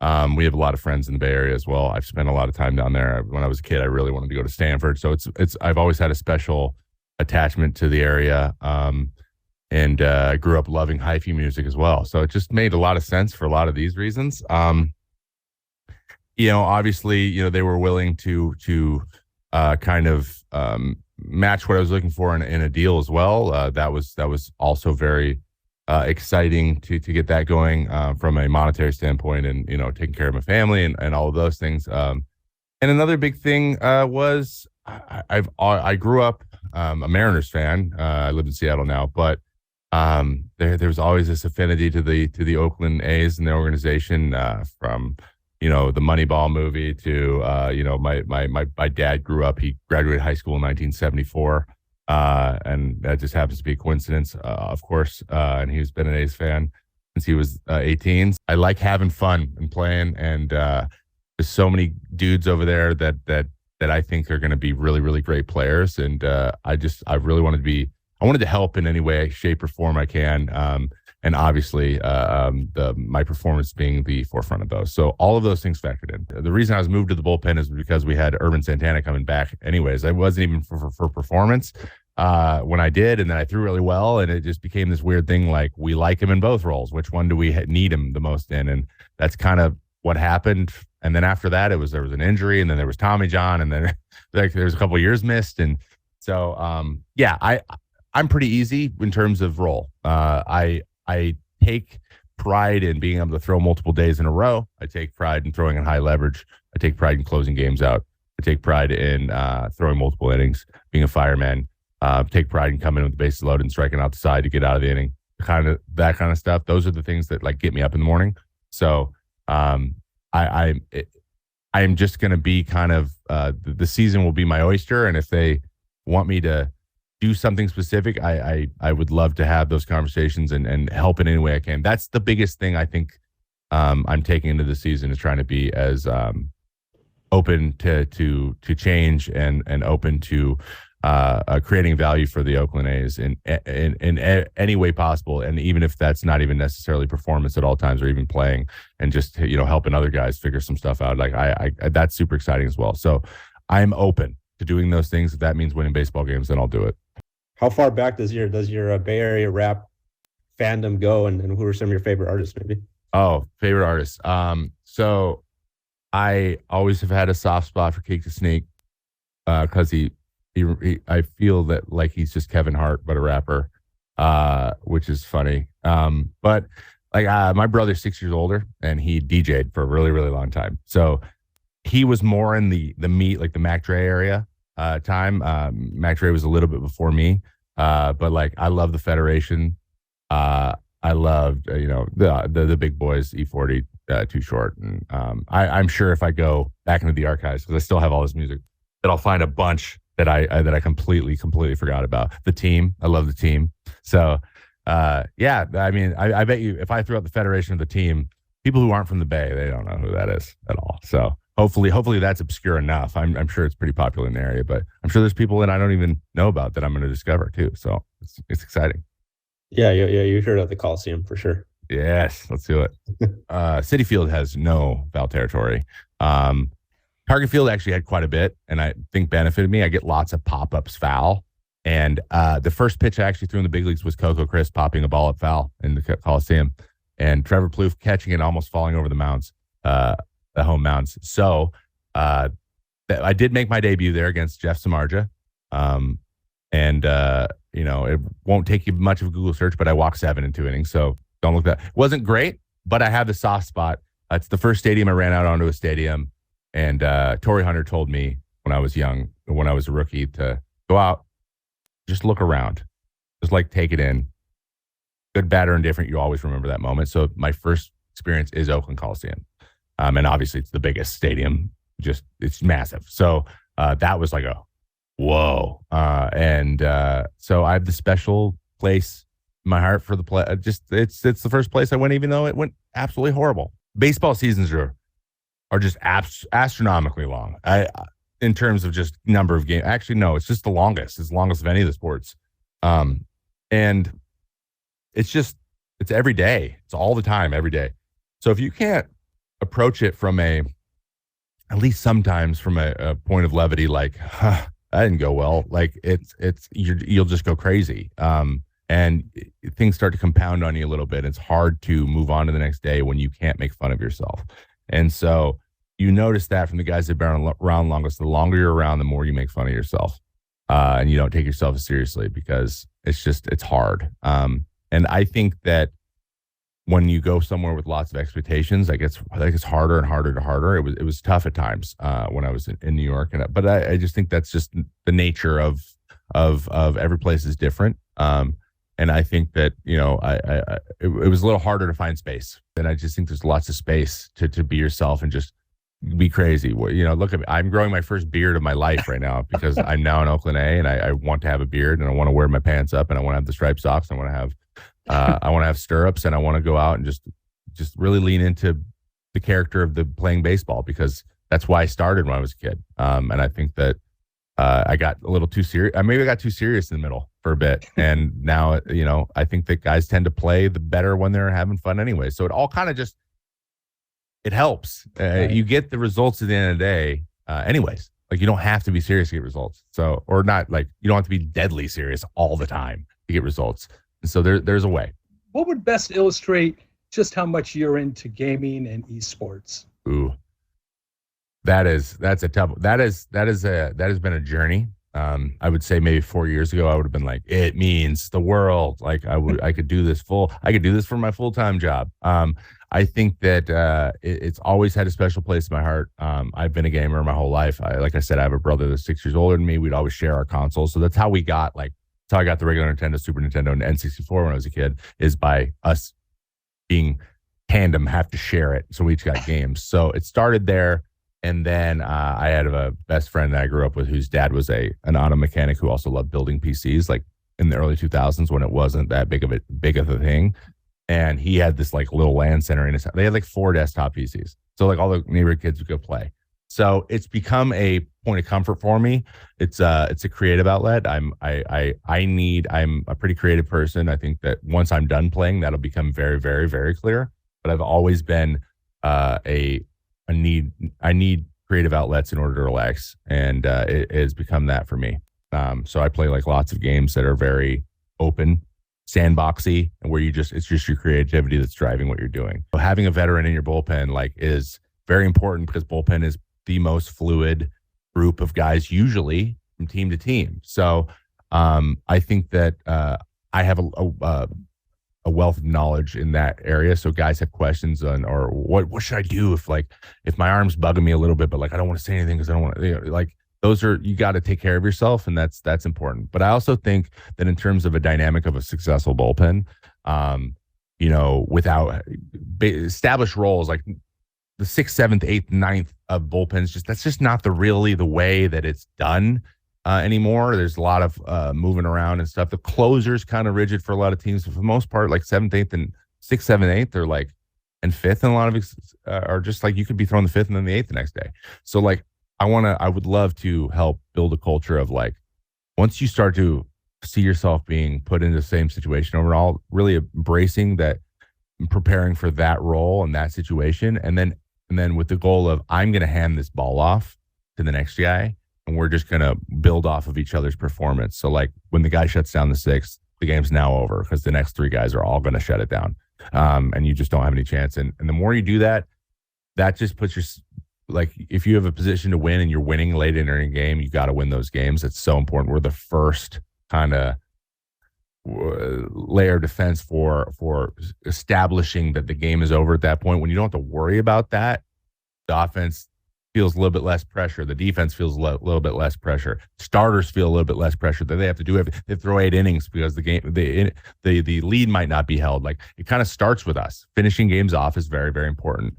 We have a lot of friends in the Bay Area as well. I've spent a lot of time down there. When I was a kid, I really wanted to go to Stanford. So I've always had a special attachment to the area. And I grew up loving hyphy music as well. So it just made a lot of sense for a lot of these reasons. Obviously, they were willing to kind of match what I was looking for in a deal as well. That was also very exciting to get that going from a monetary standpoint, and taking care of my family and all of those things. And another big thing was I grew up a Mariners fan. I live in Seattle now, but there was always this affinity to the Oakland A's and the organization, from the Moneyball movie to my dad grew up. He graduated high school in 1974, and that just happens to be a coincidence, of course. And he's been an A's fan since he was 18. I like having fun and playing, and there's so many dudes over there that I think are going to be really, really great players. And I really I wanted to help in any way, shape, or form I can. And obviously, my performance being the forefront of those. So all of those things factored in. The reason I was moved to the bullpen is because we had Urban Santana coming back anyways. I wasn't even for performance when I did, and then I threw really well, and it just became this weird thing, like, we like him in both roles. Which one do we need him the most in? And that's kind of what happened. And then after that, there was an injury, and then there was Tommy John, and then there's a couple of years missed. And so, I'm pretty easy in terms of role. I take pride in being able to throw multiple days in a row. I take pride in throwing in high leverage. I take pride in closing games out. I take pride in throwing multiple innings, being a fireman. Take pride in coming in with the bases loaded and striking out the side to get out of the inning. That kind of stuff. Those are the things that get me up in the morning. So I'm just going to be kind of the season will be my oyster, and if they want me to do something specific, I would love to have those conversations and help in any way I can. That's the biggest thing I think I'm taking into the season, is trying to be as open to change and open to creating value for the Oakland A's in any way possible. And even if that's not even necessarily performance at all times, or even playing, and just helping other guys figure some stuff out. Like I that's super exciting as well. So I'm open to doing those things. If that means winning baseball games, then I'll do it. How far back does your Bay Area rap fandom go, and who are some of your favorite artists, maybe? Oh, favorite artists. So I always have had a soft spot for Cake to Sneak, because I feel that like he's just Kevin Hart but a rapper, which is funny. But like my brother's 6 years older, and he DJ'd for a really, really long time. So he was more in the meat, like the Mac Dre area time. Mac Dre was a little bit before me, but like I love the Federation. I loved the big boys, E40, Too Short, and I'm sure if I go back into the archives, because I still have all this music, that I'll find a bunch that I completely forgot about. The Team, I love The Team. So yeah, I mean, I bet you if I threw out the Federation of The Team, people who aren't from the Bay, they don't know who that is at all. So hopefully that's obscure enough. I'm sure it's pretty popular in the area, but I'm sure there's people that I don't even know about that I'm going to discover too. So it's exciting. Yeah. You heard of the Coliseum for sure. Yes, let's do it. Citi Field has no foul territory. Target Field actually had quite a bit, and I think benefited me. I get lots of pop-ups foul. And the first pitch I actually threw in the big leagues was Coco Chris popping a ball up foul in the Coliseum, and Trevor Plouffe catching it and almost falling over the mounds, the home mounds. So I did make my debut there against Jeff Samardzija. It won't take you much of a Google search, but I walked 7 in 2 innings. So don't look that. Wasn't great, but I have the soft spot. It's the first stadium I ran out onto a stadium. And Torrey Hunter told me when I was young, when I was a rookie, to go out, just look around, just like take it in. Good, bad, or indifferent, you always remember that moment. So my first experience is Oakland Coliseum. And obviously it's the biggest stadium, just it's massive. So that was like a whoa. So I have the special place in my heart for the play. It's the first place I went, even though it went absolutely horrible. Baseball seasons are just astronomically long. In terms of just number of games. Actually, no, it's just the longest. It's the longest of any of the sports. And it's every day. It's all the time, every day. So if you can't approach it from at least sometimes from a point of levity, like, huh, that didn't go well. Like you'll just go crazy. And things start to compound on you a little bit. It's hard to move on to the next day when you can't make fun of yourself. And so you notice that from the guys that have been around longest, the longer you're around, the more you make fun of yourself. And you don't take yourself as seriously because it's hard. And I think that when you go somewhere with lots of expectations, like it's harder and harder to harder. It was tough at times when I was in New York, but I just think that's just the nature of every place is different. And I think that it was a little harder to find space. And I just think there's lots of space to be yourself and just be crazy. Look at me. I'm growing my first beard of my life right now because I'm now in Oakland A, and I want to have a beard, and I want to wear my pants up, and I want to have the striped socks, and I want to have stirrups, and I want to go out and just really lean into the character of the playing baseball, because that's why I started when I was a kid. And I think that I got a little too serious. Maybe I got too serious in the middle for a bit. And now, I think that guys tend to play the better when they're having fun anyway. So it all kind of it helps. Right. You get the results at the end of the day anyways. Like, you don't have to be serious to get results. So, or not, like, you don't have to be deadly serious all the time to get results. And so there's a way. What would best illustrate just how much you're into gaming and eSports? Ooh, that's a tough. That has been a journey. I would say maybe 4 years ago, I would have been like, it means the world. Like I could do this for my full-time job. I think that it's always had a special place in my heart. I've been a gamer my whole life. Like I said, I have a brother that's 6 years older than me. We'd always share our consoles. So that's how I got the regular Nintendo, Super Nintendo, and N64 when I was a kid, is by us being tandem, have to share it. So we each got games. So it started there. And then I had a best friend that I grew up with whose dad was an auto mechanic who also loved building PCs, like in the early 2000s when it wasn't that big of a thing. And he had this like little LAN center in his house. They had like 4 desktop PCs. So like all the neighborhood kids would go play. So it's become a point of comfort for me. It's a creative outlet. I'm a pretty creative person. I think that once I'm done playing, that'll become very, very, very clear. But I've always been I need creative outlets in order to relax, and it has become that for me. So I play like lots of games that are very open, sandboxy, and where it's just your creativity that's driving what you're doing. So having a veteran in your bullpen is very important, because bullpen is the most fluid group of guys usually from team to team. So I think that I have a wealth of knowledge in that area. So guys have questions on, or what should I do if my arm's bugging me a little bit, but like I don't want to say anything because I don't want to, you got to take care of yourself, and that's important. But I also think that in terms of a dynamic of a successful bullpen, without established roles, like the 6th, 7th, 8th, 9th of bullpens, that's just not the way that it's done anymore. There's a lot of moving around and stuff. The closer's kind of rigid for a lot of teams. For the most part, like 7th, 8th, and 6th, 7th, 8th, they're like, and 5th, and a lot of it are just like, you could be throwing the 5th and then the 8th the next day. So like, I would love to help build a culture of like, once you start to see yourself being put into the same situation overall, really embracing that, preparing for that role and that situation. And then with the goal of, I'm going to hand this ball off to the next guy, and we're just going to build off of each other's performance. So like when the guy shuts down the 6th, the game's now over because the next 3 guys are all going to shut it down. And you just don't have any chance. And the more you do that, that just puts like, if you have a position to win and you're winning late in a game, you got to win those games. It's so important. We're the first kind of layer of defense for establishing that the game is over at that point. When you don't have to worry about that, the offense feels a little bit less pressure. The defense feels a little bit less pressure. Starters feel a little bit less pressure. That they have to do everything. They throw 8 innings because the lead might not be held. Like, it kind of starts with us. Finishing games off is very, very important.